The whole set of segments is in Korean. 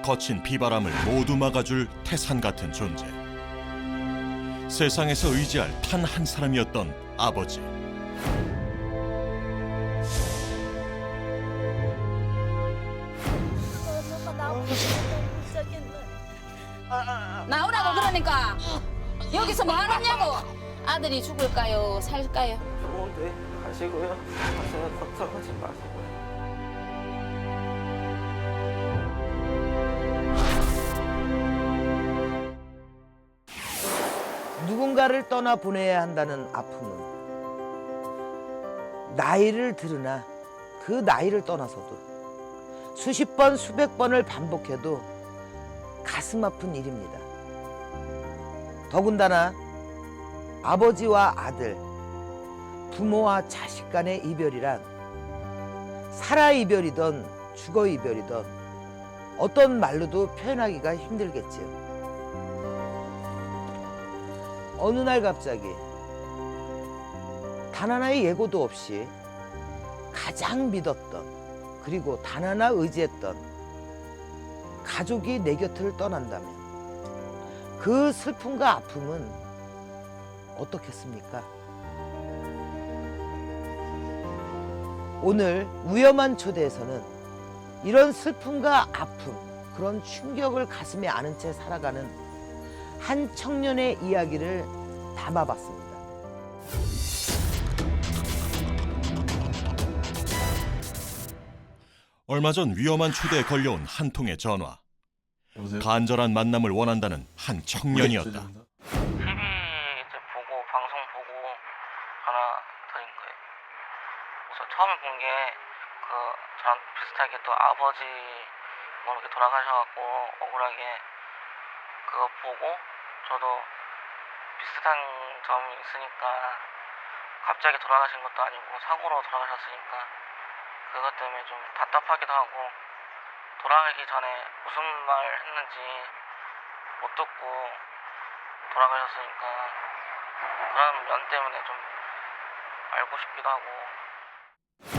거친 비바람을 모두 막아줄 태산 같은 존재. 세상에서 의지할 단 한 사람이었던 아버지. 나오라고 그러니까 여기서 뭐 하느냐고. 아들이 죽을까요 살까요? 좋은데 가시고요. 가서 걱정하지 마시고요. 누군가를 떠나 보내야 한다는 아픔은 나이를 들으나 그 나이를 떠나서도 수십 번 수백 번을 반복해도 가슴 아픈 일입니다. 더군다나 아버지와 아들, 부모와 자식 간의 이별이란 살아 이별이든 죽어 이별이든 어떤 말로도 표현하기가 힘들겠지요. 어느 날 갑자기 단 하나의 예고도 없이 가장 믿었던 그리고 단 하나 의지했던 가족이 내 곁을 떠난다면 그 슬픔과 아픔은 어떻겠습니까? 오늘 위험한 초대에서는 이런 슬픔과 아픔, 그런 충격을 가슴에 안은 채 살아가는 한 청년의 이야기를 담아봤습니다. 얼마 전 위험한 초대에 걸려온 한 통의 전화. 여보세요? 간절한 만남을 원한다는 한 청년이었다. TV 이제 보고 방송 보고 전화 드린 거예요. 그래서 처음에 본 게 그 저랑 비슷하게 또 아버지 뭐 이렇게 돌아가셔갖고 억울하게 그거 보고 저도 비슷한 점이 있으니까 갑자기 돌아가신 것도 아니고 사고로 돌아가셨으니까 그것 때문에 좀 답답하기도 하고 돌아가기 전에 무슨 말 했는지 못 듣고 돌아가셨으니까 그런 면 때문에 좀 알고 싶기도 하고.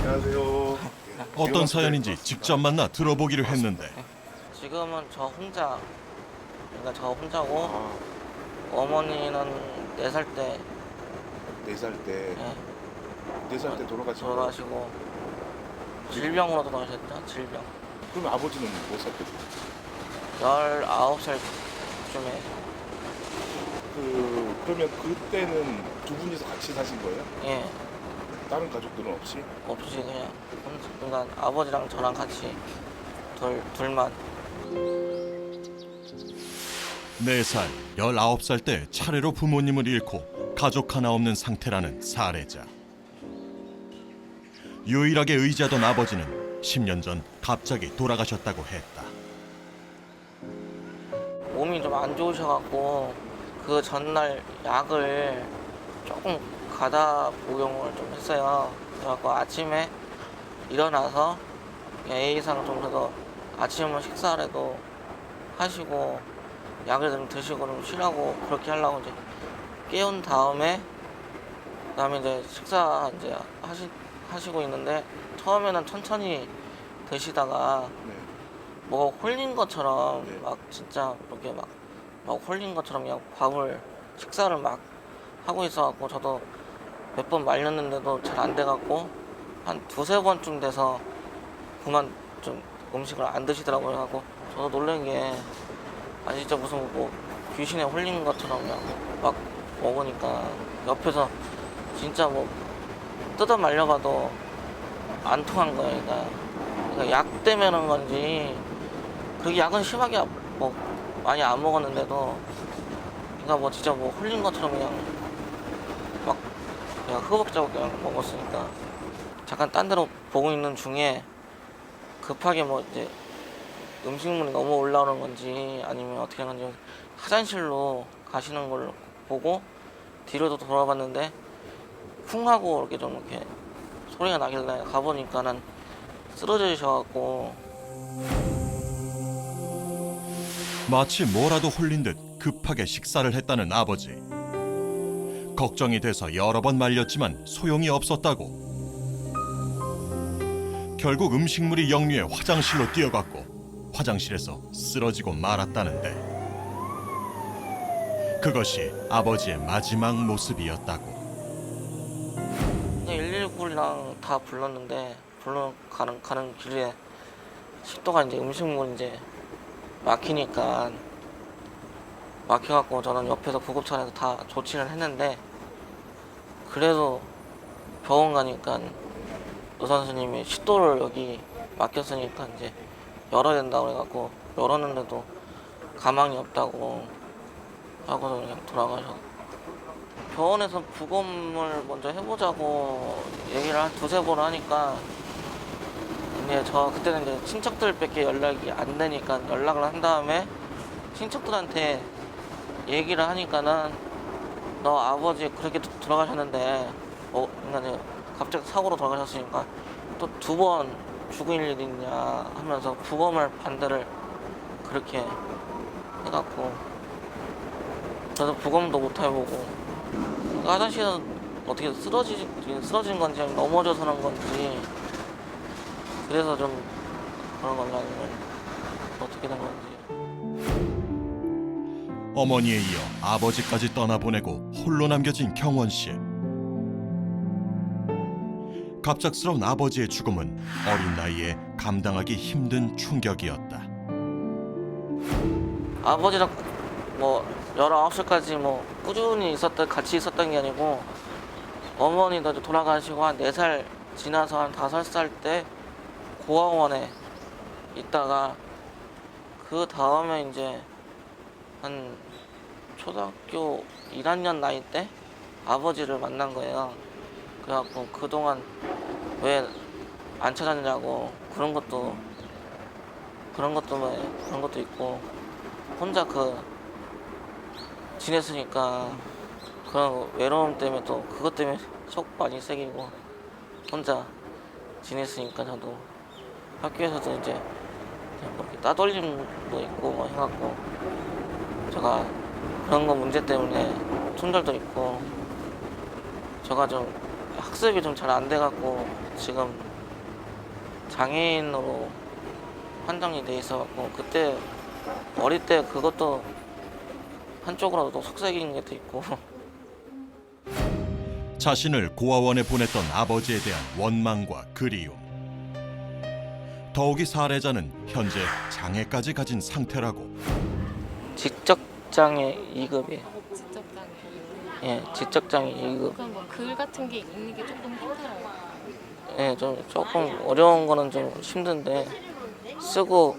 안녕하세요. 어떤 사연인지 직접 만나 들어보기로 했는데 지금은 저 혼자, 그러니까 저 혼자고 어머니는 4살 때 4살 때, 예, 4살 때 돌아가신 거예요? 돌아가시고 질병으로 돌아가셨죠. 질병. 그럼 아버지는 몇 살 때? 19살쯤에. 그러면 그때는 두 분이서 같이 사신 거예요? 예, 다른 가족들은 없이? 없이 그냥 그러니까 아버지랑 저랑 같이 둘만. 4살, 19살 때 차례로 부모님을 잃고 가족 하나 없는 상태라는 사례자. 유일하게 의지하던 아버지는 10년 전 갑자기 돌아가셨다고 했다. 몸이 좀 안 좋으셔갖고 그 전날 약을 조금 가다 복용을 좀 했어요. 그래갖고 아침에 일어나서 A상 정도 아침은 식사라도 하시고 약을 좀 드시고 좀 쉬라고 그렇게 하려고 이제 깨운 다음에 그다음에 이제 식사 이제 하시고 있는데 처음에는 천천히 드시다가 네. 뭐 홀린 것처럼 네. 막 진짜 이렇게 막 홀린 것처럼 그냥 식사를 막 하고 있어갖고 저도 몇 번 말렸는데도 잘 안 돼갖고 한 2-3번쯤 돼서 그만 좀 음식을 안 드시더라고요. 하고 저도 놀란 게 아니 진짜 무슨 뭐 귀신에 홀린 것처럼 그냥 막 먹으니까 옆에서 진짜 뭐 뜯어 말려봐도 안 통한 거예요. 그러니까 약 때문에 그런 건지 그 약은 심하게 뭐 많이 안 먹었는데도 그러니까 뭐 진짜 뭐 홀린 것처럼 그냥 흐벅자고 그냥 먹었으니까 잠깐 딴 데로 보고 있는 중에 급하게 뭐 이제 음식물이 너무 올라오는 건지 아니면 어떻게 한 건지 화장실로 가시는 걸 보고 뒤로도 돌아봤는데 쿵 하고 이렇게 좀 이렇게 소리가 나길래 가보니까는 쓰러지셔갖고 마치 뭐라도 홀린 듯 급하게 식사를 했다는 아버지. 걱정이 돼서 여러 번 말렸지만 소용이 없었다고. 결국 음식물이 역류해 화장실로 뛰어갔고 화장실에서 쓰러지고 말았다는데 그것이 아버지의 마지막 모습이었다고. 119랑 다 불렀는데 가는 길에 식도가 이제 음식물 이제 막히니까 막혀갖고 저는 옆에서 구급차에서 다 조치를 했는데 그래도 병원 가니까 의사 선생님이 식도를 여기 막혔으니까 이제 열어야 된다고 그래갖고 열었는데도 가망이 없다고 하고서 그냥 돌아가셔. 병원에서 부검을 먼저 해보자고 얘기를 한 두세 번 하니까 근데 저 그때는 이제 친척들밖에 연락이 안 되니까 연락을 한 다음에 친척들한테 얘기를 하니까는 너 아버지 그렇게 돌아가셨는데 그러니까 갑자기 사고로 돌아가셨으니까 또 2번 죽을 일이 있냐 하면서 부검을 반대를 그렇게 해갖고 그래서 부검도 못 해보고 화장실에서 어떻게 쓰러진 건지 넘어져서 그런 건지 그래서 좀 그런 건지 아니면 어떻게 된 건지. 어머니에 이어 아버지까지 떠나보내고 홀로 남겨진 경원 씨. 갑작스러운 아버지의 죽음은 어린 나이에 감당하기 힘든 충격이었다. 아버지랑 뭐 19살까지 뭐 꾸준히 같이 있었던 게 아니고 어머니도 돌아가시고 한 4살 지나서 한 5살 때 고아원에 있다가 그 다음에 이제 한 초등학교 1학년 나이 때 아버지를 만난 거예요. 그래갖고 그동안 왜 안 찾았냐고 그런 것도 있고 혼자 지냈으니까 그런 외로움 때문에 또 그것 때문에 속 많이 새기고 혼자 지냈으니까 저도 학교에서도 이제 뭐 이렇게 따돌림도 있고 뭐 해갖고 제가 그런 거 문제 때문에 충돌도 있고 제가 좀 학습이 좀 잘 안 돼갖고 지금 장애인으로 판정이 돼 있어갖고 그때 어릴 때 그것도 한쪽으로도 속삭이는 것도 있고. 자신을 고아원에 보냈던 아버지에 대한 원망과 그리움. 더욱이 사례자는 현재 장애까지 가진 상태라고. 지적장애 2급이에요. 지적장애. 예, 지적장애 2급. 그럼 뭐 글 같은 게 읽는 게 조금 힘들어요. 예, 좀 조금 어려운 거는 좀 힘든데 쓰고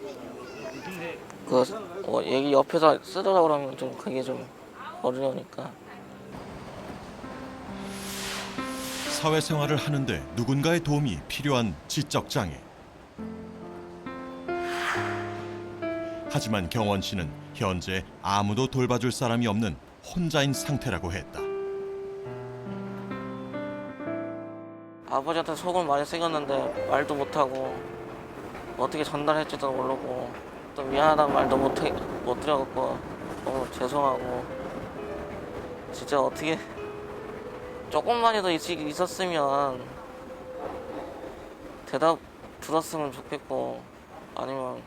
얘기 옆에서 쓰더라 그러면 좀 그게 좀 어려우니까. 사회생활을 하는데 누군가의 도움이 필요한 지적장애. 하지만 경원 씨는 현재 아무도 돌봐줄 사람이 없는 혼자인 상태라고 했다. 아버지한테 속을 많이 새겼는데 말도 못하고 어떻게 전달할지도 모르고 또 미안하다는 말도 못 드려갖고 너무 죄송하고 진짜 어떻게 조금만이라도 있었으면 대답 들었으면 좋겠고 아니면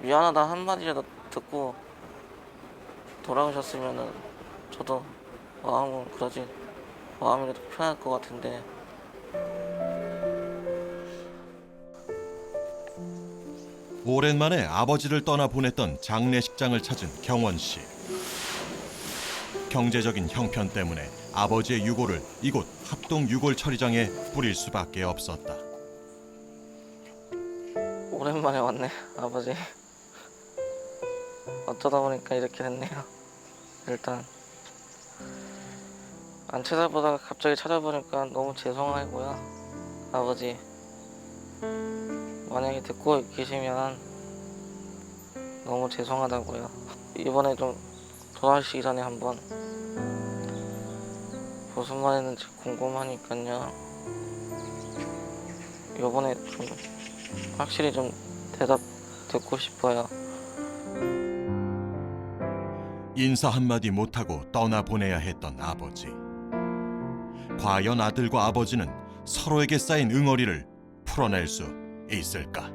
미안하다 한마디라도 듣고 돌아오셨으면은 저도 마음이라도 편할 것 같은데. 오랜만에 아버지를 떠나보냈던 장례식장을 찾은 경원 씨. 경제적인 형편 때문에 아버지의 유골을 이곳 합동 유골 처리장에 뿌릴 수밖에 없었다. 오랜만에 왔네, 아버지. 어쩌다 보니까 이렇게 됐네요. 일단 안 찾아보다가 갑자기 찾아보니까 너무 죄송하고요. 아버지 만약에 듣고 계시면 너무 죄송하다고요. 이번에 좀 돌아가시기 전에 한번 무슨 말 했는지 궁금하니까요. 이번에 좀 확실히 좀 대답 듣고 싶어요. 인사 한마디 못하고 떠나보내야 했던 아버지. 과연 아들과 아버지는 서로에게 쌓인 응어리를 풀어낼 수 있을까?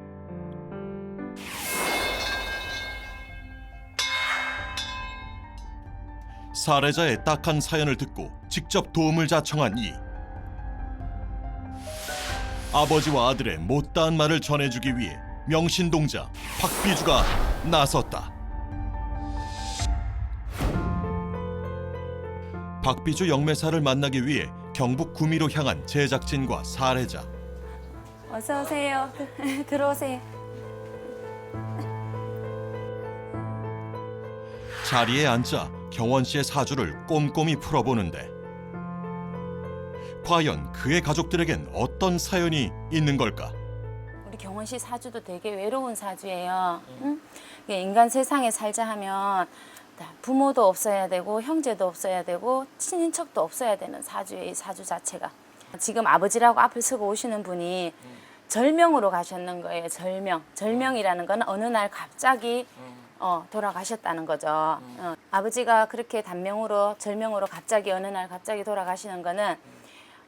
살해자의 딱한 사연을 듣고 직접 도움을 자청한 이. 아버지와 아들의 못다한 말을 전해주기 위해 명신동자 박비주가 나섰다. 박비주 영매사를 만나기 위해 경북 구미로 향한 제작진과 살해자. 어서 오세요. 들어오세요. 자리에 앉아 경원 씨의 사주를 꼼꼼히 풀어보는데 과연 그의 가족들에겐 어떤 사연이 있는 걸까? 우리 경원 씨 사주도 되게 외로운 사주예요. 응? 인간 세상에 살자 하면 부모도 없어야 되고 형제도 없어야 되고 친인척도 없어야 되는 사주예요. 이 사주 자체가. 지금 아버지라고 앞에 서고 오시는 분이 절명으로 가셨는 거예요. 절명. 절명이라는 건 어느 날 갑자기 돌아가셨다는 거죠. 아버지가 그렇게 단명으로 절명으로 갑자기 어느 날 갑자기 돌아가시는 거는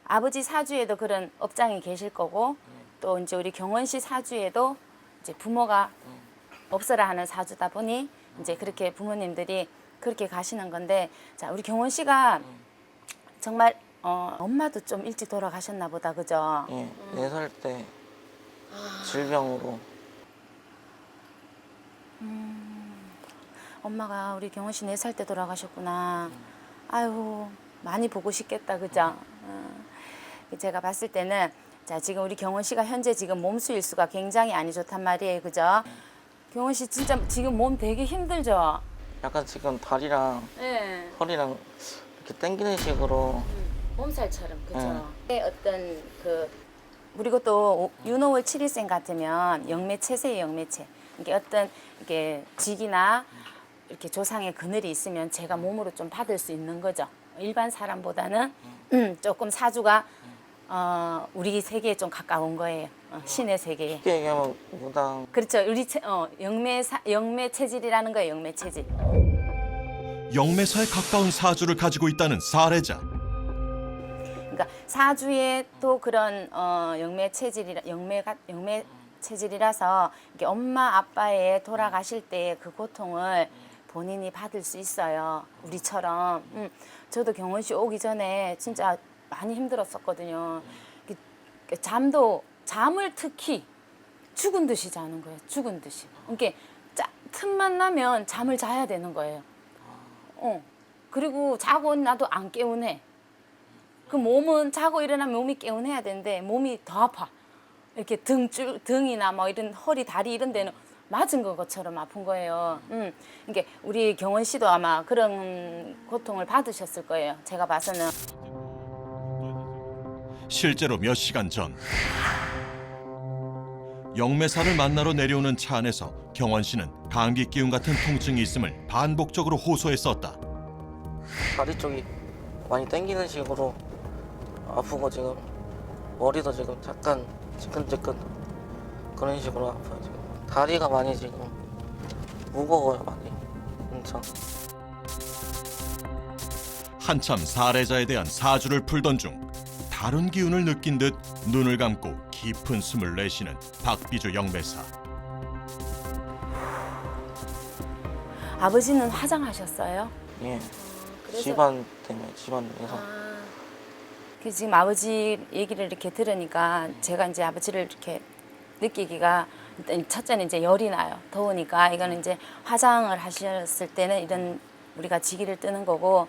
아버지 사주에도 그런 업장이 계실 거고 또 이제 우리 경원 씨 사주에도 이제 부모가 없어라 하는 사주다 보니 이제 그렇게 부모님들이 그렇게 가시는 건데, 자 우리 경원 씨가 정말 엄마도 좀 일찍 돌아가셨나 보다, 그죠? 예, 4살 때 질병으로. 엄마가 우리 경원 씨 4살 때 돌아가셨구나. 아유 많이 보고 싶겠다, 그죠? 제가 봤을 때는 자 지금 우리 경원 씨가 현재 지금 몸수 일수가 굉장히 안 좋단 말이에요, 그죠? 경원 씨 진짜 지금 몸 되게 힘들죠? 약간 지금 다리랑 네. 허리랑 이렇게 당기는 식으로. 몸살처럼, 그죠? 어떤 그리고 또 윤호월 7일생 같으면 영매체세예요, 영매체. 이게 어떤 이게 직이나 이렇게 조상의 그늘이 있으면 제가 몸으로 좀 받을 수 있는 거죠. 일반 사람보다는 조금 사주가 우리 세계에 좀 가까운 거예요. 신의 세계에. 쉽게 얘기하면 무당. 그렇죠. 우리 영매 체질이라는 거예요. 영매 체질. 영매사에 가까운 사주를 가지고 있다는 살해자. 그러니까 사주에 또 그런 영매 체질이라서 이게 엄마 아빠의 돌아가실 때의 그 고통을 본인이 받을 수 있어요. 우리처럼. 저도 경원 씨 오기 전에 진짜 많이 힘들었었거든요. 잠을 특히 죽은 듯이 자는 거예요. 죽은 듯이. 이렇게 틈만 나면 잠을 자야 되는 거예요. 그리고 자고 나도 안 개운해. 그 몸은 자고 일어나면 몸이 개운해야 되는데 몸이 더 아파. 이렇게 등이나 뭐 이런 허리, 다리 이런 데는 맞은 것처럼 아픈 거예요. 이게 우리 경원 씨도 아마 그런 고통을 받으셨을 거예요. 제가 봐서는. 실제로 몇 시간 전 영매사를 만나러 내려오는 차 안에서 경원 씨는 감기 기운 같은 통증이 있음을 반복적으로 호소했었다. 다리 쪽이 많이 당기는 식으로 아프고 지금 머리도 지금 약간 지끈지끈 그런 식으로 아파요. 지금 다리가 많이 지금 무거워요, 많이. 엄청. 한참 살해자에 대한 사주를 풀던 중 다른 기운을 느낀 듯 눈을 감고 깊은 숨을 내쉬는 박비주 영매사. 아버지는 화장하셨어요? 예. 그래서- 집안 때문에, 집안에서. 지금 아버지 얘기를 이렇게 들으니까 제가 이제 아버지를 이렇게 느끼기가 일단 첫째는 이제 열이 나요. 더우니까 이거는 이제 화장을 하셨을 때는 이런 우리가 지기를 뜨는 거고,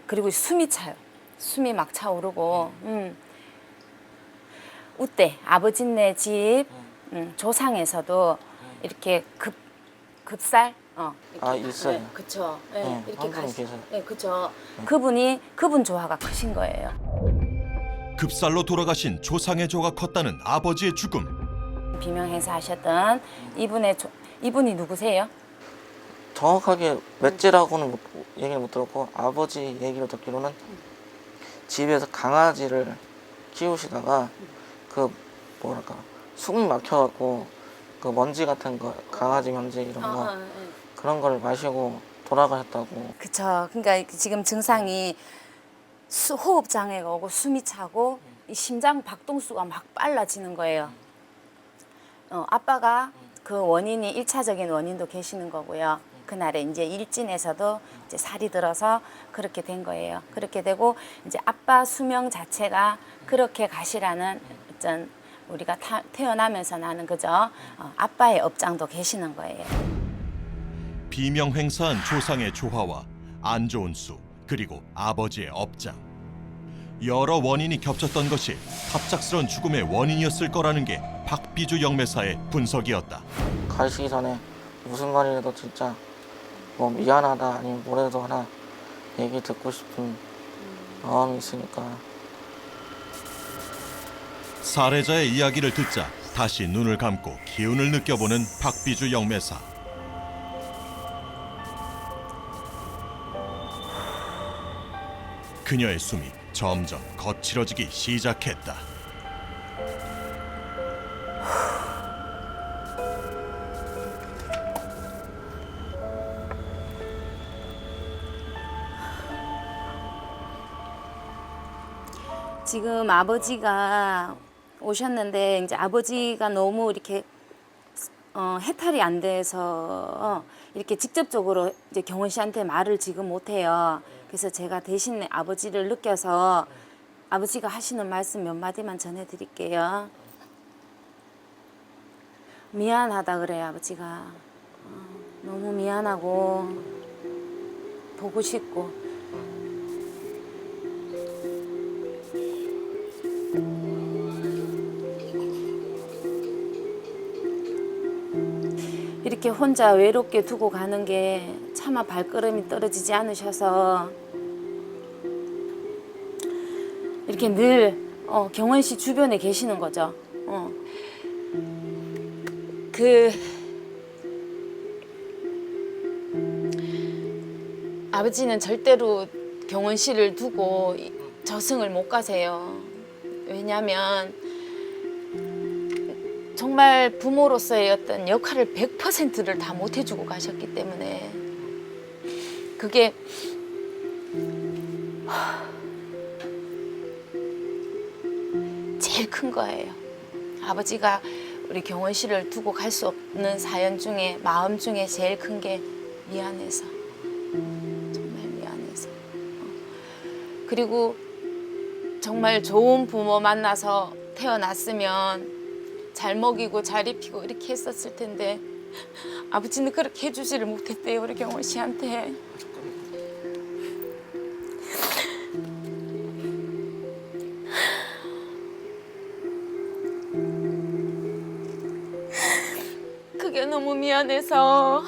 그리고 숨이 차요. 숨이 막 차오르고. 우때 아버지네 집 조상에서도 이렇게 급살 있어요. 네, 그쵸. 네, 네, 이렇게 한 분이 계세요. 네, 그쵸. 그분 조화가 크신 거예요. 급살로 돌아가신 조상의 조가 컸다는 아버지의 죽음. 비명 행사하셨던 이분이 누구세요? 정확하게 맷째라고는 얘기를 못 들었고, 아버지 얘기를 듣기로는 집에서 강아지를 키우시다가 숨이 막혀갖고 그 먼지 같은 거, 강아지 먼지 이런 거 그런 걸 마시고 돌아가셨다고. 그쵸. 그러니까 지금 증상이 호흡 장애가 오고 숨이 차고 이 심장 박동수가 막 빨라지는 거예요. 아빠가 그 원인이 1차적인 원인도 계시는 거고요. 그날에 이제 일진에서도 이제 살이 들어서 그렇게 된 거예요. 그렇게 되고 이제 아빠 수명 자체가 그렇게 가시라는 어떤 우리가 태어나면서 나는 그죠? 아빠의 업장도 계시는 거예요. 비명횡사한 조상의 조화와 안 좋은 수 그리고 아버지의 업장. 여러 원인이 겹쳤던 것이 갑작스런 죽음의 원인이었을 거라는 게 박비주 영매사의 분석이었다. 가시기 전에 무슨 말이라도 진짜 뭐 미안하다 아니면 뭐라도 하나 얘기 듣고 싶은 마음이 있으니까. 살해자의 이야기를 듣자 다시 눈을 감고 기운을 느껴보는 박비주 영매사. 그녀의 숨이 점점 거칠어지기 시작했다. 지금 아버지가 오셨는데 이제 아버지가 너무 이렇게 해탈이 안 돼서 이렇게 직접적으로 이제 경원 씨한테 말을 지금 못 해요. 그래서 제가 대신 아버지를 느껴서 아버지가 하시는 말씀 몇 마디만 전해드릴게요. 미안하다 그래요, 아버지가. 너무 미안하고 보고 싶고. 이렇게 혼자 외롭게 두고 가는 게 차마 발걸음이 떨어지지 않으셔서 이렇게 늘 경원 씨 주변에 계시는 거죠. 아버지는 절대로 경원 씨를 두고 저승을 못 가세요. 왜냐하면 정말 부모로서의 어떤 역할을 100%를 다 못 해주고 가셨기 때문에 그게 제일 큰 거예요. 아버지가 우리 경원 씨를 두고 갈 수 없는 사연 중에 마음 중에 제일 큰 게 미안해서 정말 미안해서 그리고 정말 좋은 부모 만나서 태어났으면 잘 먹이고 잘 입히고 이렇게 했었을 텐데 아버지는 그렇게 해주지를 못했대요, 우리 경원 씨한테. 그게 너무 미안해서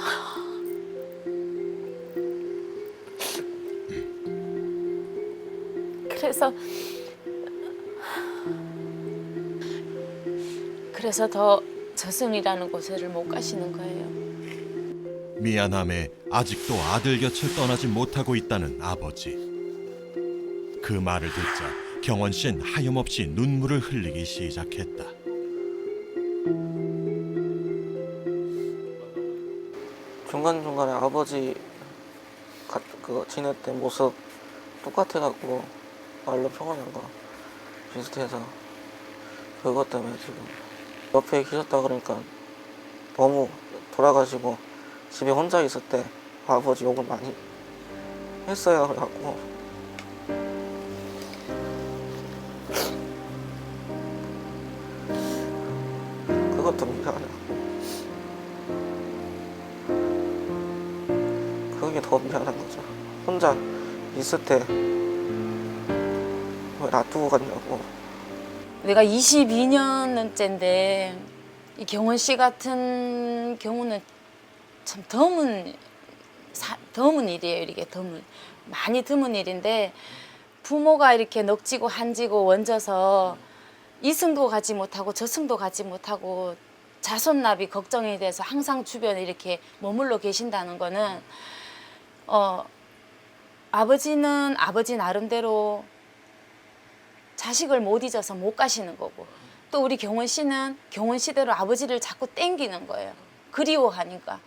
그래서 더 저승이라는 곳을 못 가시는 거예요. 미안함에 아직도 아들 곁을 떠나지 못하고 있다는 아버지. 그 말을 듣자 경원 씨는 하염없이 눈물을 흘리기 시작했다. 중간중간에 아버지 그거 지낼 때 모습 똑같아갖고 말로 표현한 거 비슷해서 그것 때문에 지금 옆에 계셨다 그러니까 너무 돌아가시고 집에 혼자 있을 때 아버지 욕을 많이 했어요. 그래갖고 그것도 미안해요. 그게 더 미안한 거죠. 혼자 있을 때 왜 놔두고 갔냐고. 내가 22년째인데 이 경원 씨 같은 경우는 참 드문 일이에요. 이게 많이 드문 일인데 부모가 이렇게 넋지고 한지고 원져서 이승도 가지 못하고 저승도 가지 못하고 자손납이 걱정이 돼서 항상 주변에 이렇게 머물러 계신다는 거는 아버지는 아버지 나름대로 자식을 못 잊어서 못 가시는 거고 또 우리 경원 씨는 경원 씨대로 아버지를 자꾸 땡기는 거예요. 그리워하니까.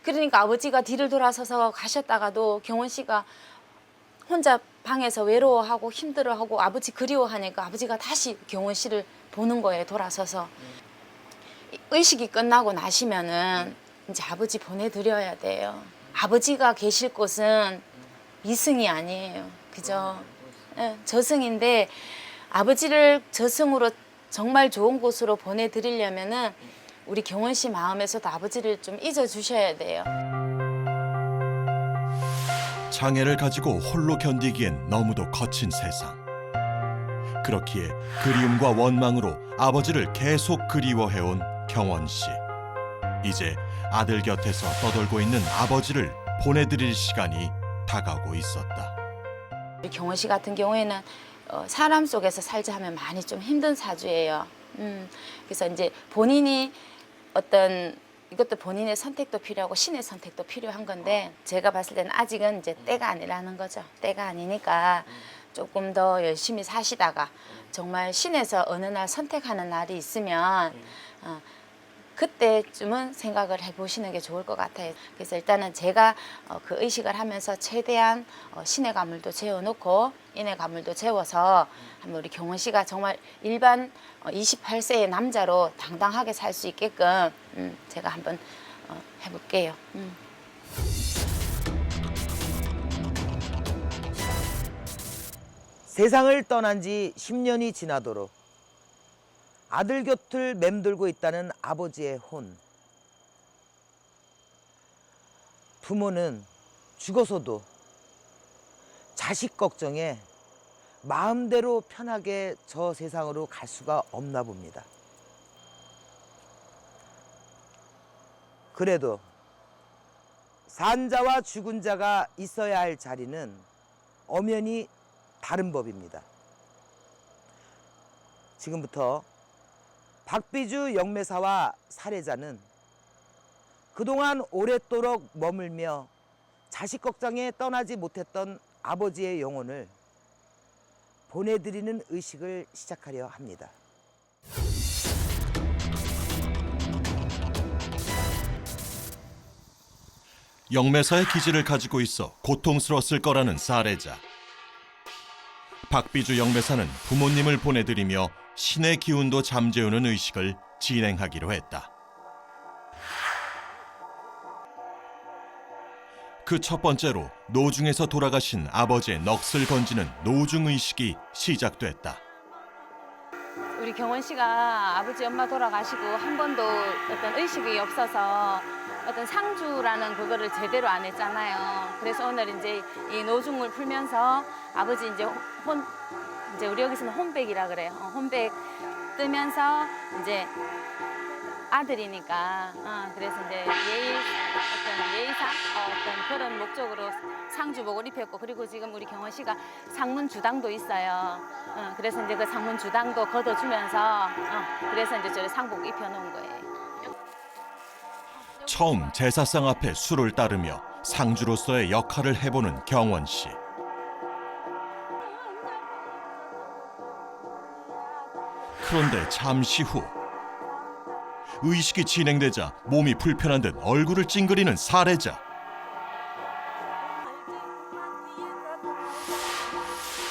그러니까 아버지가 뒤를 돌아서서 가셨다가도 경원 씨가 혼자 방에서 외로워하고 힘들어하고 아버지 그리워하니까 아버지가 다시 경원 씨를 보는 거예요. 돌아서서. 의식이 끝나고 나시면은 이제 아버지 보내드려야 돼요. 아버지가 계실 곳은 이승이 아니에요. 그죠? 예, 저승인데 아버지를 저승으로 정말 좋은 곳으로 보내드리려면은 우리 경원 씨 마음에서도 아버지를 좀 잊어주셔야 돼요. 장애를 가지고 홀로 견디기엔 너무도 거친 세상. 그렇기에 그리움과 원망으로 아버지를 계속 그리워해온 경원 씨. 이제 아들 곁에서 떠돌고 있는 아버지를 보내드릴 시간이 다가오고 있었다. 우리 경원 씨 같은 경우에는 사람 속에서 살자 하면 많이 좀 힘든 사주예요. 그래서 이제 본인이 이것도 본인의 선택도 필요하고 신의 선택도 필요한 건데 제가 봤을 때는 아직은 이제 때가 아니라는 거죠. 때가 아니니까 조금 더 열심히 사시다가 정말 신에서 어느 날 선택하는 날이 있으면 그때쯤은 생각을 해보시는 게 좋을 것 같아요. 그래서 일단은 제가 그 의식을 하면서 최대한 신의 가물도 재워놓고 인의 가물도 재워서 한번 우리 경원 씨가 정말 일반 28세의 남자로 당당하게 살 수 있게끔 제가 한번 해볼게요. 세상을 떠난 지 10년이 지나도록 아들 곁을 맴돌고 있다는 아버지의 혼. 부모는 죽어서도 자식 걱정에 마음대로 편하게 저 세상으로 갈 수가 없나 봅니다. 그래도 산 자와 죽은 자가 있어야 할 자리는 엄연히 다른 법입니다. 지금부터 박비주 영매사와 살해자는 그동안 오랫도록 머물며 자식 걱정에 떠나지 못했던 아버지의 영혼을 보내드리는 의식을 시작하려 합니다. 영매사의 기질을 가지고 있어 고통스러웠을 거라는 살해자. 박비주 영매사는 부모님을 보내드리며 신의 기운도 잠재우는 의식을 진행하기로 했다. 그 첫 번째로 노중에서 돌아가신 아버지의 넋을 건지는 노중의식이 시작됐다. 우리 경원 씨가 아버지 엄마 돌아가시고 한 번도 어떤 의식이 없어서 어떤 상주라는 그거를 제대로 안 했잖아요. 그래서 오늘 이제 이 노중을 풀면서 아버지 이제 우리 여기서는 혼백이라 그래요. 혼백 뜨면서 이제 아들이니까 그래서 이제 예의상 어떤 그런 목적으로 상주복을 입혔고 그리고 지금 우리 경원 씨가 상문 주당도 있어요. 그래서 이제 그 상문 주당도 걷어주면서 그래서 이제 저를 상복 입혀놓은 거예요. 처음 제사상 앞에 술을 따르며 상주로서의 역할을 해보는 경원 씨. 그런데 잠시 후 의식이 진행되자 몸이 불편한 듯 얼굴을 찡그리는 살해자.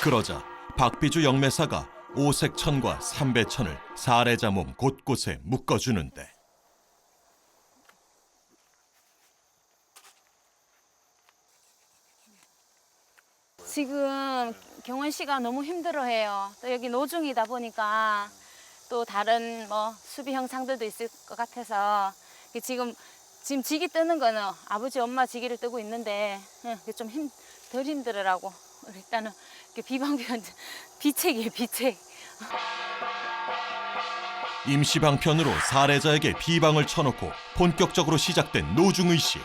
그러자 박비주 영매사가 오색천과 삼배천을 살해자 몸 곳곳에 묶어주는데 지금 경원 씨가 너무 힘들어해요. 또 여기 노중이다 보니까 또 다른 뭐 수비 형상들도 있을 것 같아서 지금 지기 뜨는 거는 아버지 엄마 지기를 뜨고 있는데 좀 덜 힘들으라고 일단은 비방편 비책이에요, 비책. 임시방편으로 살해자에게 비방을 쳐놓고 본격적으로 시작된 노중의식.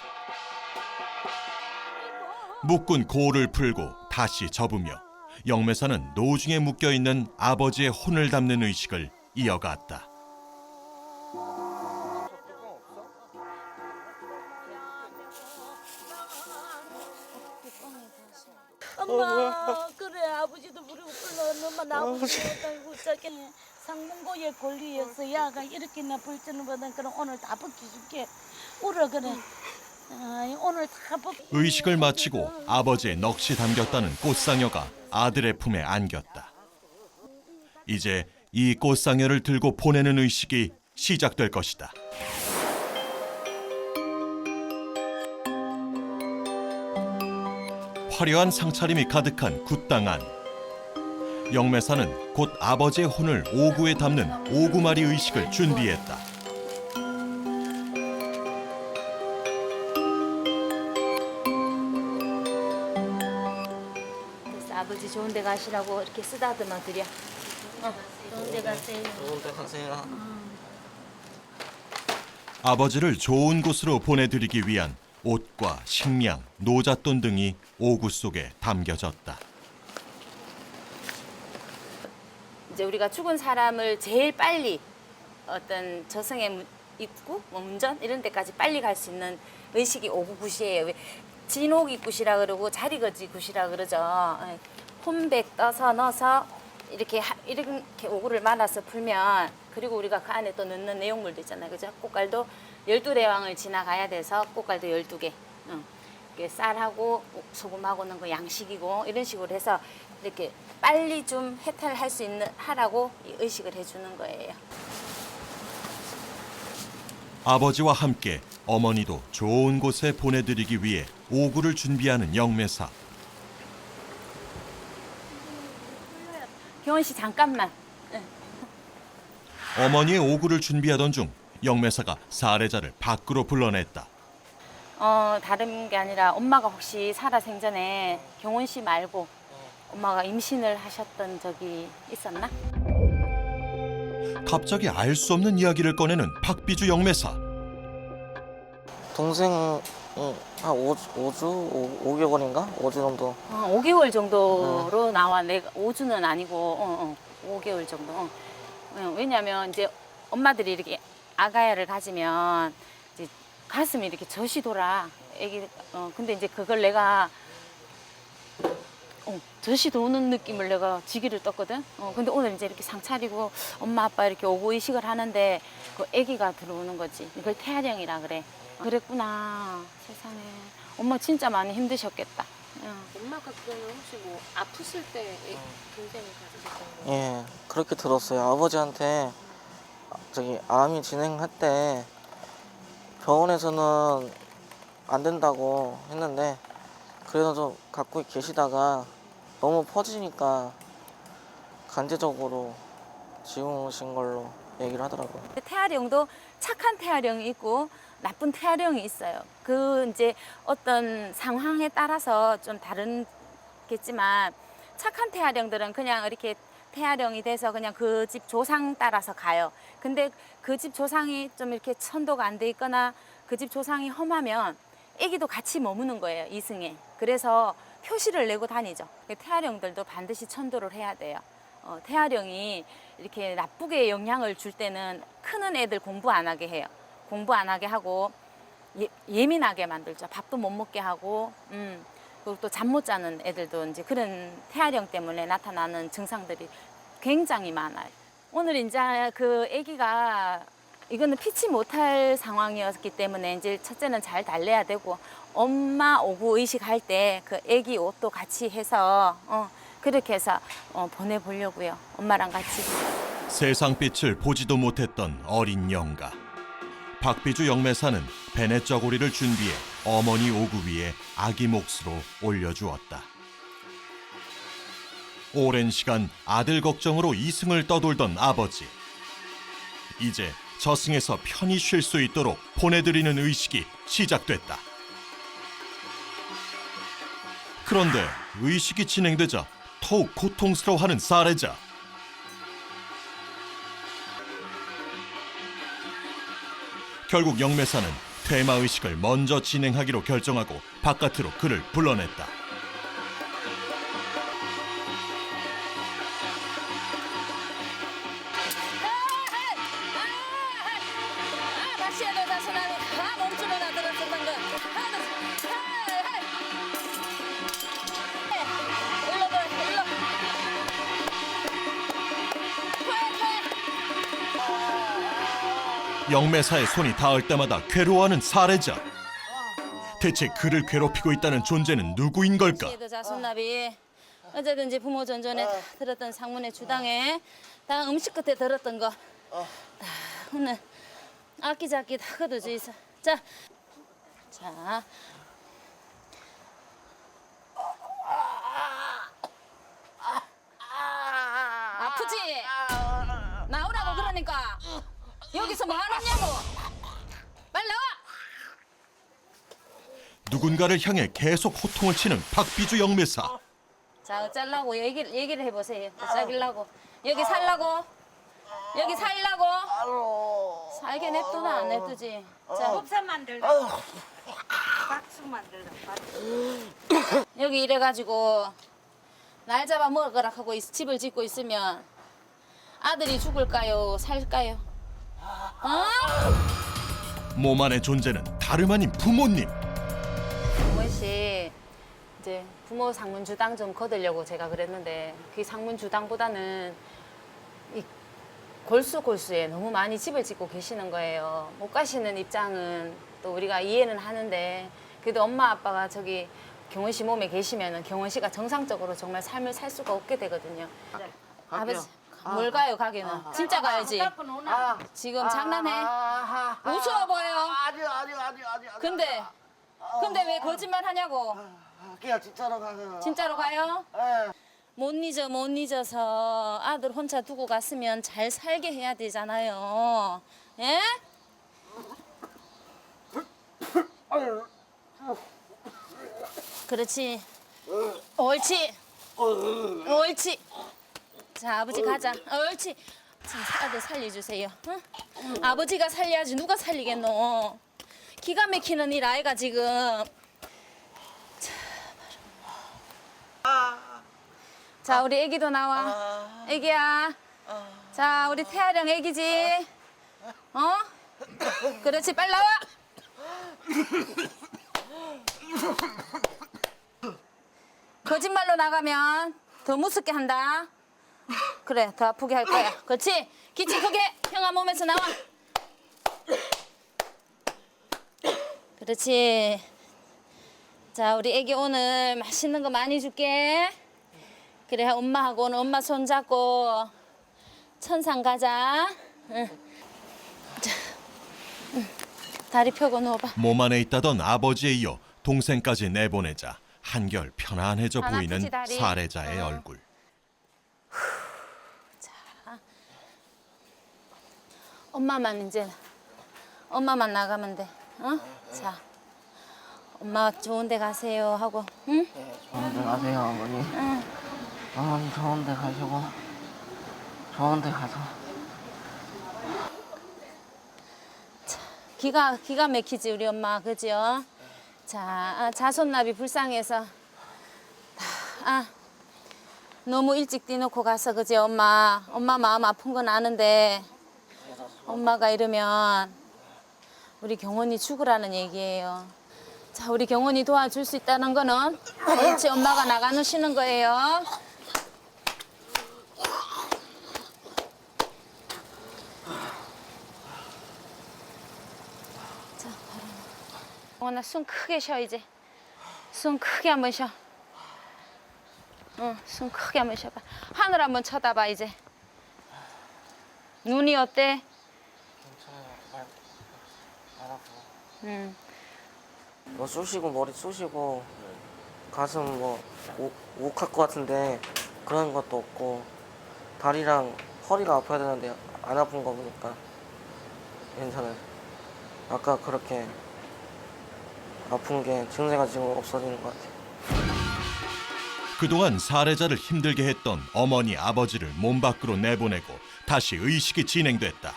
묶은 고를 풀고 다시 접으며 영매사는 노중에 묶여있는 아버지의 혼을 담는 의식을 이어갔다. 엄마 그래 아버지도 무릎 꿇러 너만 아버지 못하고 상문고에 권리였어 야가 이렇게나 벌주는 거는 그럼 오늘 다 벗겨줄게 울어 그래 오늘 다 벗겨. 의식을 마치고 아버지의 넋이 담겼다는 꽃상여가 아들의 품에 안겼다. 이제 이 꽃상여를 들고 보내는 의식이 시작될 것이다. 화려한 상차림이 가득한 굿당 안. 영매사는 곧 아버지의 혼을 오구에 담는 오구마리 의식을 준비했다. 그래서 아버지 좋은 데 가시라고 이렇게 쓰다듬어 드려. 좋은 데 가세요. 좋은 데 가세요. 아버지를 좋은 곳으로 보내드리기 위한 옷과 식량, 노잣돈 등이 오구 속에 담겨졌다. 이제 우리가 죽은 사람을 제일 빨리 어떤 저승의 입구, 뭐 문전 이런 데까지 빨리 갈 수 있는 의식이 오구굿이에요. 왜 진옥이 굿이라 그러고 자리거지 굿이라 그러죠. 혼백 떠서 넣어서 이렇게 오구를 말아서 풀면, 그리고 우리가 그 안에 또 넣는 내용물도 있잖아요. 그죠? 꽃갈도 12대왕을 지나가야 돼서 꽃갈도 12개. 쌀하고 소금하고 넣은 거 양식이고 이런 식으로 해서 이렇게 빨리 좀 해탈할 수 있는 하라고 이 의식을 해주는 거예요. 아버지와 함께 어머니도 좋은 곳에 보내드리기 위해 오구를 준비하는 영매사. 경원 씨 잠깐만. 어머니의 오구를 준비하던 중 영매사가 사례자를 밖으로 불러냈다. 다른 게 아니라 엄마가 혹시 살아생전에 경원 씨 말고 엄마가 임신을 하셨던 적이 있었나? 갑자기 알 수 없는 이야기를 꺼내는 박비주 영매사. 동생이 한 5개월인가? 5주 정도. 5개월 정도로 나와. 내가 5주는 아니고 5개월 정도. 왜냐하면 이제 엄마들이 이렇게 아가야를 가지면 이제 가슴이 이렇게 젖이 돌아. 애기 근데 이제 그걸 내가 젖이 도는 느낌을 내가 지기를 떴거든. 근데 오늘 이제 이렇게 상 차리고 엄마 아빠 이렇게 오고 이식을 하는데 그 아기가 들어오는 거지. 그걸 태아령이라 그래. 그랬구나. 세상에. 엄마 진짜 많이 힘드셨겠다. 엄마가 그러면 혹시 뭐 아프실 때 동생을 가지셨던 거예요? 예, 그렇게 들었어요. 아버지한테 암이 진행할 때 병원에서는 안 된다고 했는데 그래도 좀 갖고 계시다가 너무 퍼지니까 강제적으로 지우신 걸로 얘기를 하더라고요. 태아령도 착한 태아령이 있고 나쁜 태아령이 있어요. 그 이제 어떤 상황에 따라서 좀 다르겠지만 착한 태아령들은 그냥 이렇게 태아령이 돼서 그냥 그 집 조상 따라서 가요. 근데 그 집 조상이 좀 이렇게 천도가 안 돼 있거나 그 집 조상이 험하면 애기도 같이 머무는 거예요, 이승에. 그래서 표시를 내고 다니죠. 태아령들도 반드시 천도를 해야 돼요. 태아령이 이렇게 나쁘게 영향을 줄 때는 크는 애들 공부 안 하게 해요. 공부 안 하게 하고 예민하게 만들죠. 밥도 못 먹게 하고 그리고 또 잠 못 자는 애들도 이제 그런 태아령 때문에 나타나는 증상들이 굉장히 많아요. 오늘 이제 그 아기가 이거는 피치 못할 상황이었기 때문에 이제 첫째는 잘 달래야 되고 엄마 오구 의식할 때 그 아기 옷도 같이 해서 그렇게 해서 보내보려고요. 엄마랑 같이. 세상빛을 보지도 못했던 어린 영가. 박비주 영매사는 베네 쩌고리를 준비해 어머니 오구 위에 아기 몫으로 올려주었다. 오랜 시간 아들 걱정으로 이승을 떠돌던 아버지. 이제 저승에서 편히 쉴 수 있도록 보내드리는 의식이 시작됐다. 그런데 의식이 진행되자 더욱 고통스러워하는 사례자. 결국 영매사는 퇴마 의식을 먼저 진행하기로 결정하고 바깥으로 그를 불러냈다. 영매사의 손이 닿을 때마다 괴로워하는 사례자. 대체 그를 괴롭히고 있다는 존재는 누구인 걸까? 자손나비 어제든지 부모 전전에 들었던 상문의 주당에 다 음식 끝에 들었던 거 다 오늘 아끼작기 다 거둬져 있어. 자 크지? 나오라고 그러니까. 여기서 뭐 하느냐고. 빨리 나와. 누군가를 향해 계속 호통을 치는 박비주 영매사. 자, 어쩌려고 얘기를 해보세요. 어쩌려고. 여기 살라고? 여기 살라고? 살게 냅두나 안 냅두지? 자, 곱새 만들다. 박수 만들다. 여기 이래가지고 날 잡아 먹으라 하고 집을 짓고 있으면 아들이 죽을까요? 살까요? 어? 몸 안의 존재는 다름 아닌 부모님. 어머씨 이제 부모 상문주당 좀 거두려고 제가 그랬는데 그 상문주당보다는 이 골수에 너무 많이 집을 짓고 계시는 거예요. 못 가시는 입장은 또 우리가 이해는 하는데 그래도 엄마 아빠가 저기 경원 씨 몸에 계시면은 경원 씨가 정상적으로 정말 삶을 살 수가 없게 되거든요. 아버지 뭘 가요 가게는 진짜 가야지. 지금 장난해? 우스워 보여요. 아니요. 근데 왜 거짓말 하냐고? 그냥 진짜로 가요. 진짜로 가요? 예. 못 잊어서 아들 혼자 두고 갔으면 잘 살게 해야 되잖아요. 예? 그렇지. 옳지. 옳지. 자, 아버지 가자. 옳지. 자, 아들 살려주세요. 응? 아버지가 살려야지 누가 살리겠노. 기가 막히는 일 아이가 지금. 자, 우리 애기도 나와. 애기야. 자, 우리 태아령 애기지. 어? 그렇지, 빨리 나와. 거짓말로 나가면 더 무섭게 한다. 그래, 더 아프게 할 거야. 그렇지? 기침 크게 형아 몸에서 나와. 그렇지. 자, 우리 애기 오늘 맛있는 거 많이 줄게. 그래, 엄마하고 오늘 엄마 손 잡고 천상 가자. 응. 자, 응. 다리 펴고 누워봐. 몸 안에 있다던 아버지에 이어 동생까지 내보내자 한결 편안해져 안 보이는 아프지, 다리? 살해자의 얼굴. 엄마만 나가면 돼. 어? 자, 엄마 좋은 데 가세요 하고, 응? 좋은 데 가세요, 어머니. 어머니 좋은 데 가시고 좋은 데 가서. 기가 막히지 우리 엄마, 그죠? 자, 자손납이 불쌍해서 너무 일찍 떼놓고 가서, 그지 엄마? 엄마 마음 아픈 건 아는데 엄마가 이러면 우리 경원이 죽으라는 얘기예요. 자, 우리 경원이 도와줄 수 있다는 거는 그렇지, 엄마가 나가놓으시는 거예요. 자, 바로 경원아, 숨 크게 쉬어 이제. 숨 크게 한번 쉬어. 응, 숨 크게 한번 쉬어봐. 하늘 한번 쳐다봐 이제. 눈이 어때? 응. 뭐 쑤시고 머리 쑤시고 가슴 뭐 욱할 것 같은데 그런 것도 없고 다리랑 허리가 아파야 되는데 안 아픈 거 보니까 괜찮아요. 아까 그렇게 아픈 게 증세가 지금 없어지는 것 같아요. 그동안 살해자를 힘들게 했던 어머니 아버지를 몸 밖으로 내보내고 다시 의식이 진행됐다.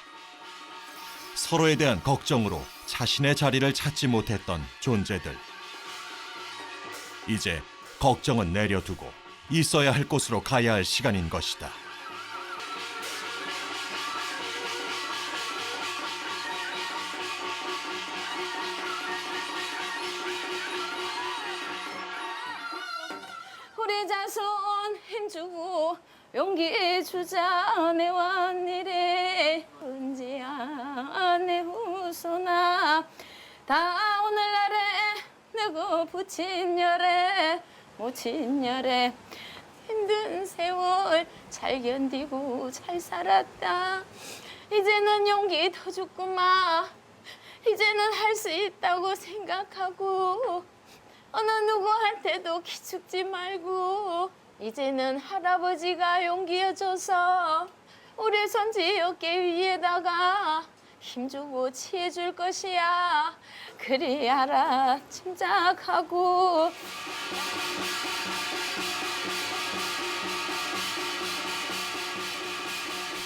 서로에 대한 걱정으로 자신의 자리를 찾지 못했던 존재들. 이제 걱정은 내려두고 있어야 할 곳으로 가야 할 시간인 것이다. 우리 자손 힘주고 용기 주자 내 원일에 은지야 내 후손아 다 오늘날에 누구 부친 열에 모친 열에 힘든 세월 잘 견디고 잘 살았다. 이제는 용기 더 죽구마. 이제는 할 수 있다고 생각하고 어느 누구한테도 기죽지 말고 이제는 할아버지가 용기여줘서 우리 손지 어깨 위에다가 힘주고 치해줄 것이야. 그리 알아 짐작하고.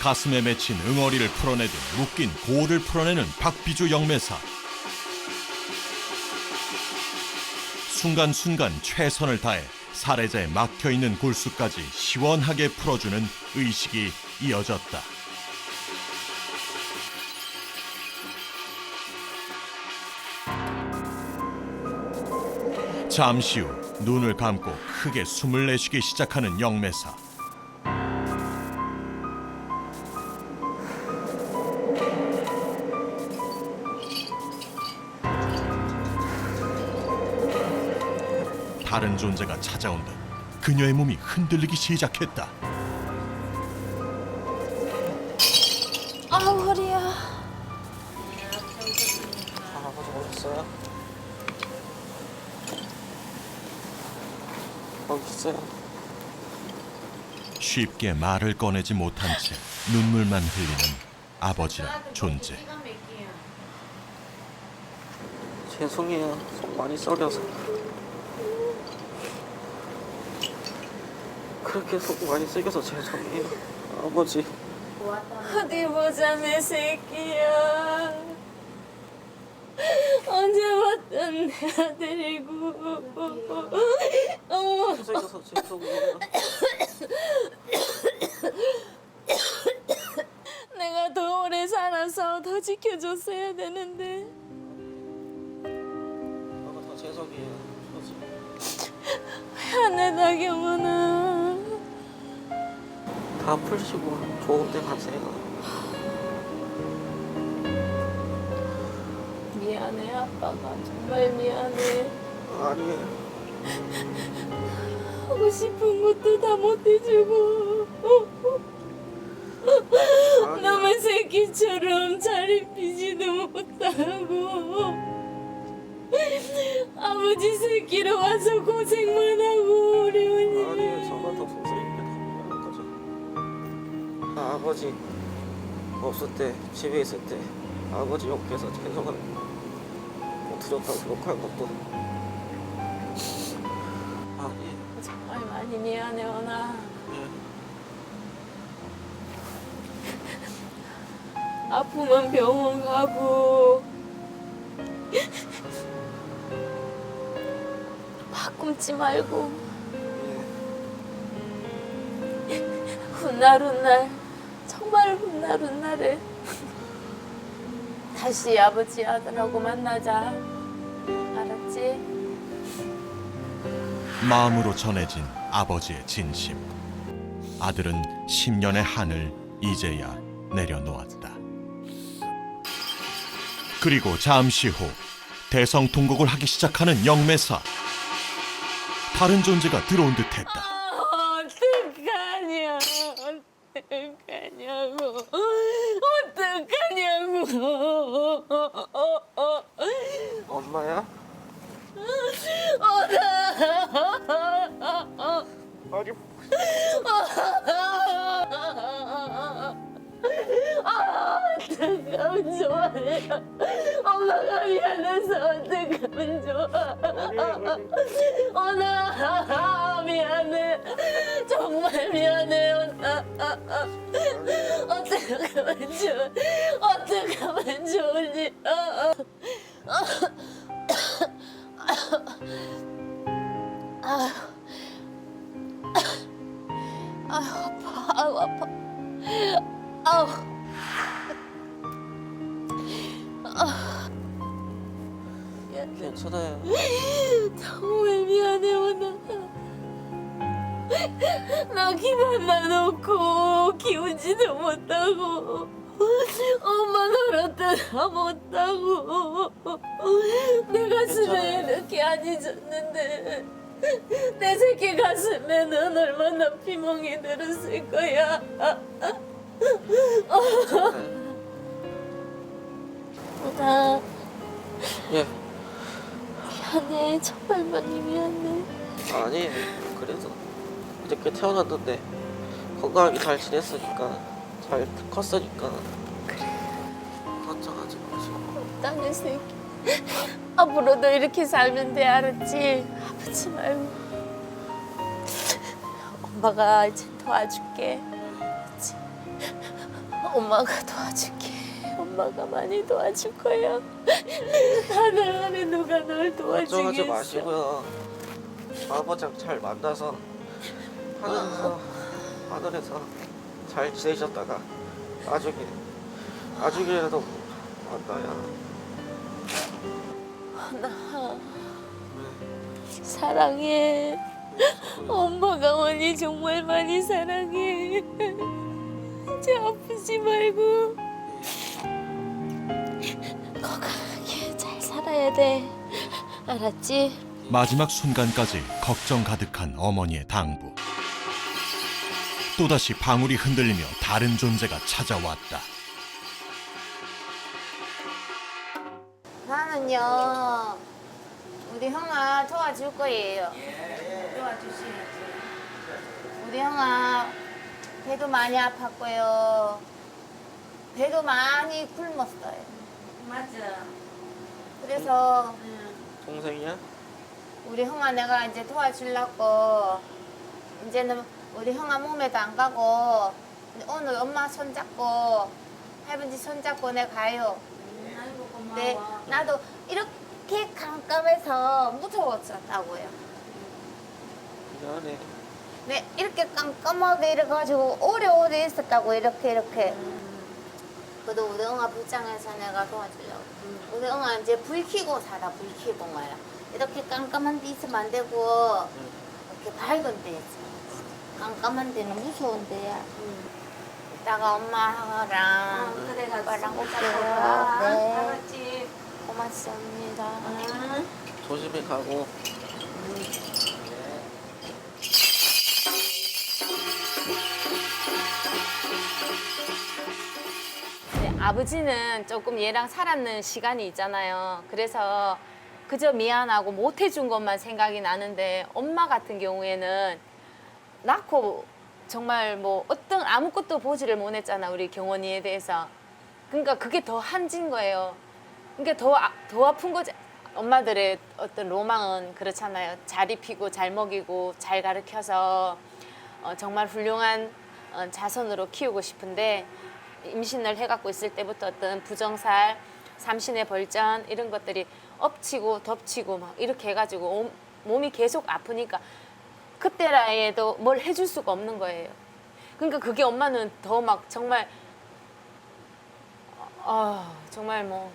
가슴에 맺힌 응어리를 풀어내듯 묶인 고를 풀어내는 박비주 영매사. 순간순간 최선을 다해 살해자의 막혀있는 골수까지 시원하게 풀어주는 의식이 이어졌다. 잠시 후 눈을 감고 크게 숨을 내쉬기 시작하는 영매사. 다른 존재가 찾아온 듯 그녀의 몸이 흔들리기 시작했다. 아우 허리야. 아버지 오셨어요? 여기 있어요. 쉽게 말을 꺼내지 못한 채 눈물만 흘리는 아버지란 존재. 죄송해요. 속 많이 썩여서. 그렇게 속 많이 썩여서 죄송해요. 아버지. 어디 보자 내 새끼야. 언제 봤던 내 아들이고. 어머. 썩여서 죄송해요. 내가 더 오래 살아서 더 지켜줬어야 되는데. 아빠 더 죄송해요. 아버지. 미안하다 경원아. 다 풀시고 좋은 데 가세요. 미안해 아빠가 정말 미안해. 아니에요. 하고 싶은 것도 다 못 해주고. 남의 새끼처럼 자립히지도 못하고. 아버지 새끼로 와서 고생만 하고 우리 아니에요. 언니. 저가 더 선생님께 더 미안한 거죠. 아버지 없을 때, 집에 있을 때 아버지 욕해서 죄송한 못 드렸다고 욕한 것도 아니에요. 정말 많이 미안해 원아. 아프면 병원 가고 밥 굶지 말고 훗날 정말 훗날에 다시 아버지 아들하고 만나자. 알았지? 마음으로 전해진 아버지의 진심. 아들은 10년의 한을 이제야 내려놓았다. 그리고 잠시 후 대성통곡을 하기 시작하는 영매사. 다른 존재가 들어온 듯했다. 어떡하냐. 엄마야? 아니 어떡하면 좋아해. 엄마가 미안해서 어떡하면 좋아. 언아 미안해. 정말 미안해 언아. 어떡하면 좋아. 어떡하면 좋으니. 아우 아파. 아우. 괜찮아요. 정말 미안해 원아. 나 기만 놔놓고 키우지도 못하고 엄마 노릇도 다 못하고 내 가슴에 이렇게 안 잊었는데 내 새끼 가슴에는 얼마나 피멍이 들었을 거야. 원아 예. 미안해. 정말 많이 미안해. 아니에요. 그래도 늦게 태어났는데 건강하게 잘 지냈으니까 잘 컸으니까 걱정하지 마시고. 땅의 새끼. 앞으로도 이렇게 살면 돼, 알았지? 아프지 말고. 엄마가 이제 도와줄게. 알았지? 엄마가 도와줄게. 엄마가 많이 도와줄 거야. 하늘 안에 누가 널 걱정하지 도와주겠어. 마시고요. 아버지랑 잘 만나서 하늘에서 잘 지내셨다가 나중에라도 만나요. 사랑해. 엄마가 언니 정말 많이 사랑해. 이제 아프지 말고 건강하게 잘 살아야 돼. 알았지? 마지막 순간까지 걱정 가득한 어머니의 당부. 또다시 방울이 흔들리며 다른 존재가 찾아왔다. 나는요 우리 형아 도와줄 거예요. 도와주시겠지. 우리 형아 배도 많이 아팠고요. 배도 많이 굶었어요. 맞아. 그래서 동생이야? 우리 형아 내가 이제 도와주려고 이제는 우리 형아 몸에도 안 가고 오늘 엄마 손잡고 할아버지 손잡고 내가 가요. 아이고 고마워. 네, 나도 이렇게 깜깜해서 무서웠었다고요. 미안해. 네, 이렇게 깜깜하게 이래가지고 오래 있었다고 이렇게. 그래도 우리 응아 불쌍해서 내가 도와주려고. 우리 응아 이제 불 켜고 살아, 불 켜고 말이야. 이렇게 깜깜한 데 있으면 안 되고 이렇게 밝은 데 있어. 깜깜한 데는 무서운 데야. 이따가 엄마랑 아빠랑 올게요. 네. 알았지? 고맙습니다. 조심히 가고. 네, 아버지는 조금 얘랑 살았는 시간이 있잖아요. 그래서 그저 미안하고 못 해준 것만 생각이 나는데 엄마 같은 경우에는 낳고 정말 뭐 어떤 아무것도 보지를 못했잖아, 우리 경원이에 대해서. 그러니까 그게 더 한진 거예요. 그러니까 더 아픈 거지. 엄마들의 어떤 로망은 그렇잖아요. 잘 입히고 잘 먹이고 잘 가르쳐서 정말 훌륭한 자손으로 키우고 싶은데 임신을 해갖고 있을 때부터 어떤 부정살, 삼신의 벌전 이런 것들이 엎치고 덮치고 막 이렇게 해가지고 몸이 계속 아프니까 그때라에도 뭘 해줄 수가 없는 거예요. 그러니까 그게 엄마는 더 막 정말 정말 뭐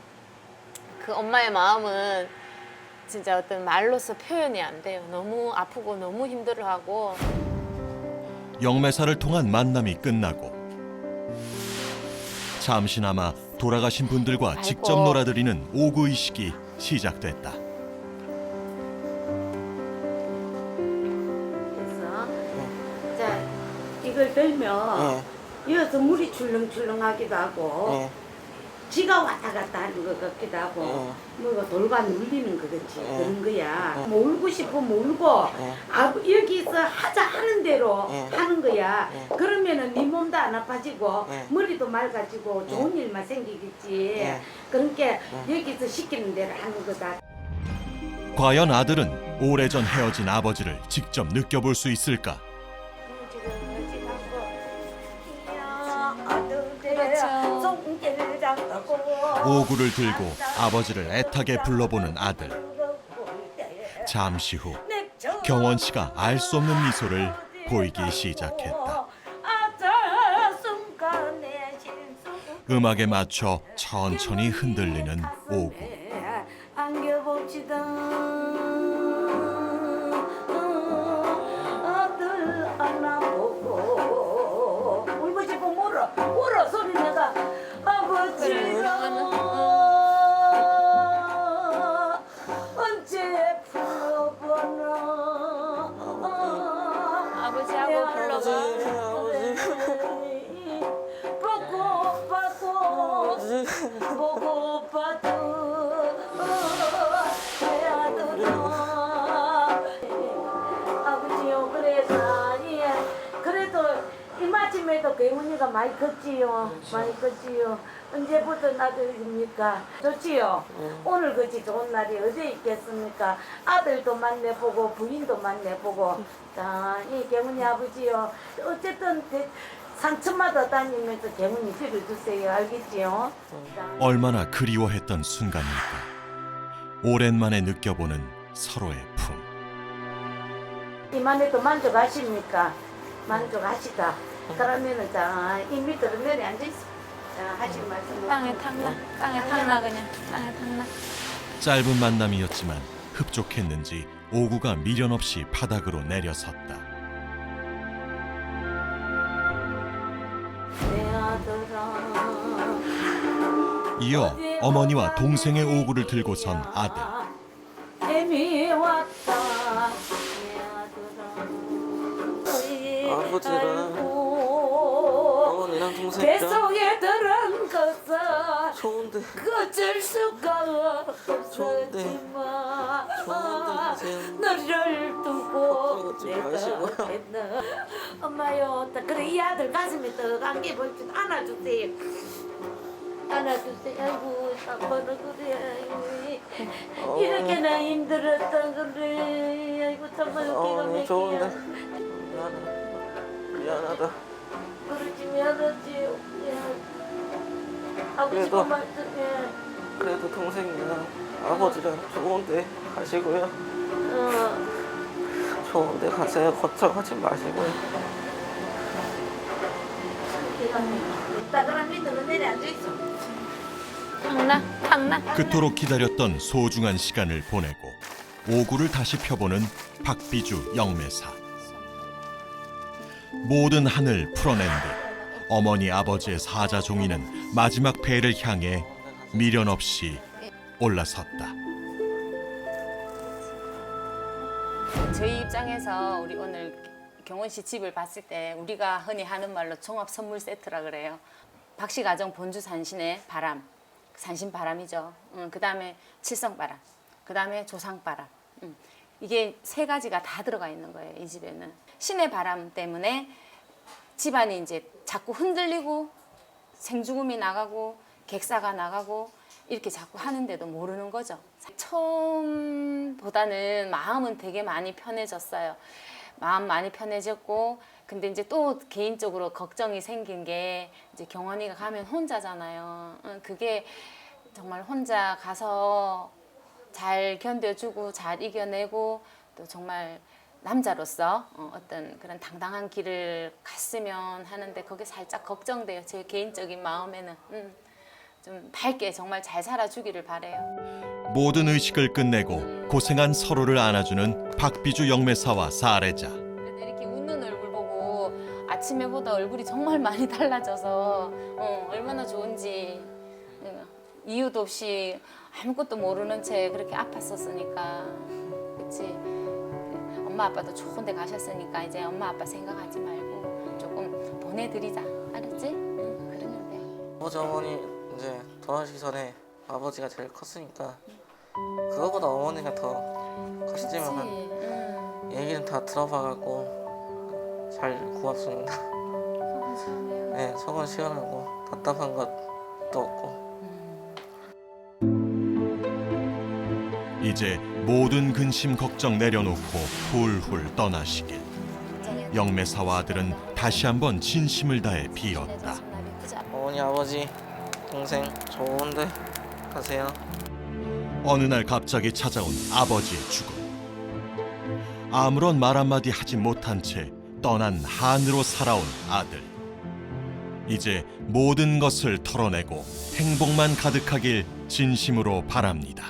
그 엄마의 마음은 진짜 어떤 말로서 표현이 안 돼요. 너무 아프고 너무 힘들어하고. 영매사를 통한 만남이 끝나고 잠시나마 돌아가신 분들과 아이고. 직접 놀아드리는 오구의식이 시작됐다. 그래서 자 이걸 들면 이어서 물이 출렁출렁하기도 하고 지가 왔다 갔다 하는 것 같기도 하고 뭐가 돌과 눌리는 거겠지. 그런 거야. 뭐 울고 싶으면 울고 여기서 하자 하는 대로 하는 거야. 그러면은 네 몸도 안 아파지고 머리도 맑아지고 좋은 일만 생기겠지. 그러니까 여기서 시키는 대로 하는 거다. 과연 아들은 오래전 헤어진 아버지를 직접 느껴볼 수 있을까? 오구를 들고 아버지를 애타게 불러보는 아들. 잠시 후 경원 씨가 알 수 없는 미소를 보이기 시작했다. 음악에 맞춰 천천히 흔들리는 오구. 안겨봅시다. 아들 하나 보고 울고 싶으면 울어 소리 내가 아버지가 언제 불러보나 아버지하고 불러봐. 보고파도 내 아들아 아버지요 그래서 아니야 우리도 괴문이가 많이 컸지요. 많이 컸지요. 언제부터 나들입니까? 좋지요. 오늘 그치 좋은 날이 어디 있겠습니까? 아들도 만나보고 부인도 만나보고. 자, 이 괴문이 아버지요. 어쨌든 상처마다 다니면서 괴문이 뒤를 주세요. 알겠지요? 자. 얼마나 그리워했던 순간일까. 오랜만에 느껴보는 서로의 품. 이만해도 만족하십니까? 만족하시다. 그러면은 자, 이 밑으로 면에 앉아있어. 자, 하실 말씀. 땅에 탔나? 땅에 탔나 그냥. 땅에 탔나? 짧은 만남이었지만 흡족했는지 오구가 미련 없이 바닥으로 내려섰다. 내 아들아. 이어 어머니와 동생의 오구를 들고선 아들. 뱀이 왔다. 아버지랑 어머니랑 동생이랑 뱃속에 들은 것은 좋은데 어쩔 수가 좋은데 없었지만 가세요. 너를 두고 걱정하지 마시고요. 했나. 엄마요, 그래 이 아들 가슴에 떡 안겨 볼줄 안아주세요. 안아주세요. 아이고 아빠는 그래. 이렇게나 힘들었던 그래. 아이고 정말 웃기가 어머니 좋은데 맥히야. 미안하다. 그러지 미안하지. 하고 그래도- 싶은 말씀해. 그래도 동생이랑 아버지랑 좋은데 가시고요. 좋은데 가세요. 걱정하지 마시고요. 따그란 밑으로 내려 앉아있어. 탕나? 그토록 기다렸던 소중한 시간을 보내고 오구를 다시 펴보는 박비주 영매사. 모든 한을 풀어낸 듯 어머니 아버지의 사자 종이는 마지막 배를 향해 미련 없이 올라섰다. 저희 입장에서 우리 오늘 경원 씨 집을 봤을 때 우리가 흔히 하는 말로 종합 선물 세트라 그래요. 박씨 가정 본주 산신의 바람, 산신 바람이죠. 그 다음에 칠성 바람, 그 다음에 조상 바람. 이게 세 가지가 다 들어가 있는 거예요. 이 집에는 신의 바람 때문에 집안이 이제 자꾸 흔들리고 생죽음이 나가고 객사가 나가고 이렇게 자꾸 하는데도 모르는 거죠. 처음보다는 마음은 되게 많이 편해졌어요. 마음 많이 편해졌고, 근데 이제 또 개인적으로 걱정이 생긴 게 이제 경원이가 가면 혼자잖아요. 그게 정말 혼자 가서 잘 견뎌주고 잘 이겨내고 또 정말 남자로서 어떤 그런 당당한 길을 갔으면 하는데 그게 살짝 걱정돼요. 제 개인적인 마음에는. 좀 밝게 정말 잘 살아주기를 바래요. 모든 의식을 끝내고 고생한 서로를 안아주는 박비주 영매사와 사례자. 그래도 이렇게 웃는 얼굴 보고 아침에보다 얼굴이 정말 많이 달라져서 얼마나 좋은지. 이유도 없이 아무것도 모르는 채 그렇게 아팠었으니까. 그치? 엄마 아빠도 좋은 데 가셨으니까 이제 엄마 아빠 생각하지 말고 조금 보내드리자. 알았지? 그러면 돼. 아버지 어머니 이제 돌아가시기 전에 아버지가 제일 컸으니까 그거보다 어머니가 더 커시지만 얘기는 다 들어봐갖고 잘 고맙습니다. 네, 속은 시원하고 답답한 것도 없고. 이제 모든 근심 걱정 내려놓고 훌훌 떠나시길. 영매사와 아들은 다시 한번 진심을 다해 빌었다. 어머니 아버지 동생 좋은데 가세요. 어느 날 갑자기 찾아온 아버지의 죽음. 아무런 말 한마디 하지 못한 채 떠난 한으로 살아온 아들. 이제 모든 것을 털어내고 행복만 가득하길 진심으로 바랍니다.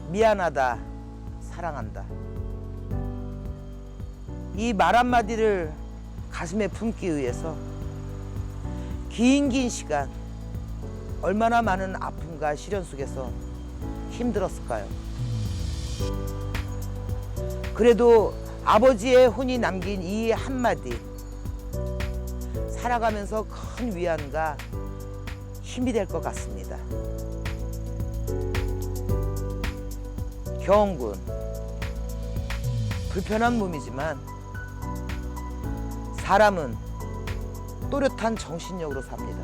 미안하다, 사랑한다. 이 말 한마디를 가슴에 품기 위해서 긴 시간 얼마나 많은 아픔과 시련 속에서 힘들었을까요? 그래도 아버지의 혼이 남긴 이 한마디, 살아가면서 큰 위안과 힘이 될 것 같습니다. 경훈군, 불편한 몸이지만 사람은 또렷한 정신력으로 삽니다.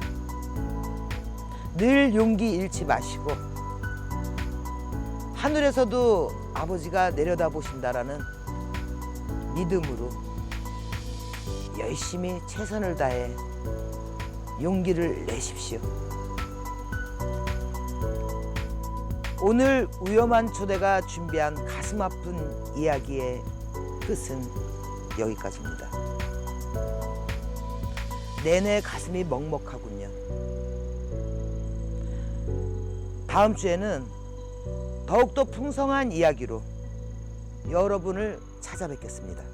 늘 용기 잃지 마시고 하늘에서도 아버지가 내려다보신다라는 믿음으로 열심히 최선을 다해 용기를 내십시오. 오늘 위험한 초대가 준비한 가슴 아픈 이야기의 끝은 여기까지입니다. 내내 가슴이 먹먹하군요. 다음 주에는 더욱더 풍성한 이야기로 여러분을 찾아뵙겠습니다.